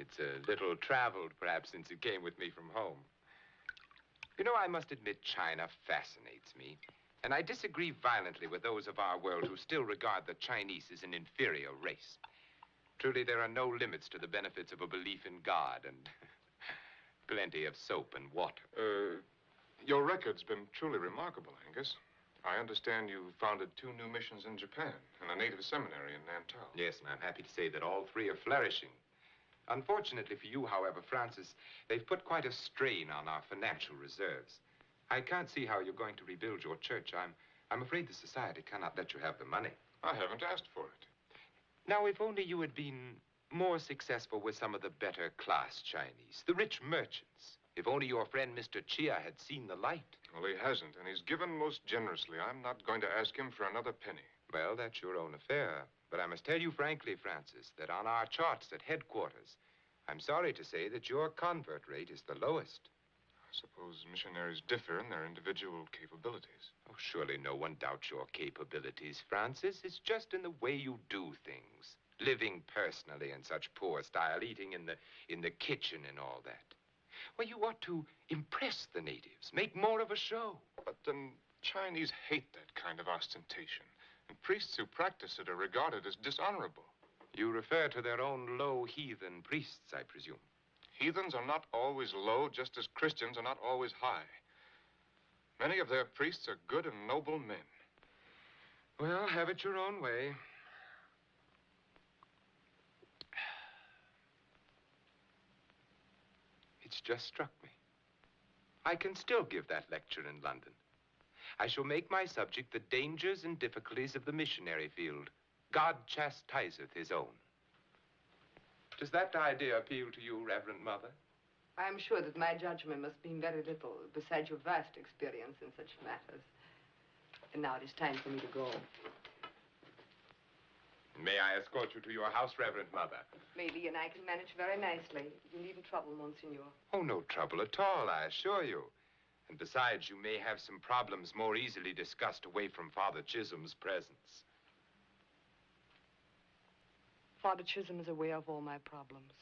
It's a little traveled, perhaps, since it came with me from home. You know, I must admit China fascinates me. And I disagree violently with those of our world who still regard the Chinese as an inferior race. Truly, there are no limits to the benefits of a belief in God and plenty of soap and water. Your record's been truly remarkable, Angus. I understand you founded 2 new missions in Japan and a native seminary in Nantou. Yes, and I'm happy to say that all 3 are flourishing. Unfortunately for you, however, Francis, they've put quite a strain on our financial reserves. I can't see how you're going to rebuild your church. I'm afraid the society cannot let you have the money. I haven't asked for it. Now, if only you had been more successful with some of the better class Chinese, the rich merchants. If only your friend Mr. Chia had seen the light. Well, he hasn't, and he's given most generously. I'm not going to ask him for another penny. Well, that's your own affair. But I must tell you frankly, Francis, that on our charts at headquarters, I'm sorry to say that your convert rate is the lowest. I suppose missionaries differ in their individual capabilities. Oh, surely no one doubts your capabilities, Francis. It's just in the way you do things. Living personally in such poor style, eating in the kitchen and all that. Well, you ought to impress the natives, make more of a show. But the Chinese hate that kind of ostentation. And priests who practice it are regarded as dishonorable. You refer to their own low heathen priests, I presume. Heathens are not always low, just as Christians are not always high. Many of their priests are good and noble men. Well, have it your own way. It's just struck me. I can still give that lecture in London. I shall make my subject the dangers and difficulties of the missionary field. God chastiseth his own. Does that idea appeal to you, Reverend Mother? I am sure that my judgment must mean very little, besides your vast experience in such matters. And now it is time for me to go. May I escort you to your house, Reverend Mother? Lady and I can manage very nicely. You needn't trouble, Monsignor. Oh, no trouble at all, I assure you. And besides, you may have some problems more easily discussed away from Father Chisholm's presence. Father Chisholm is aware of all my problems.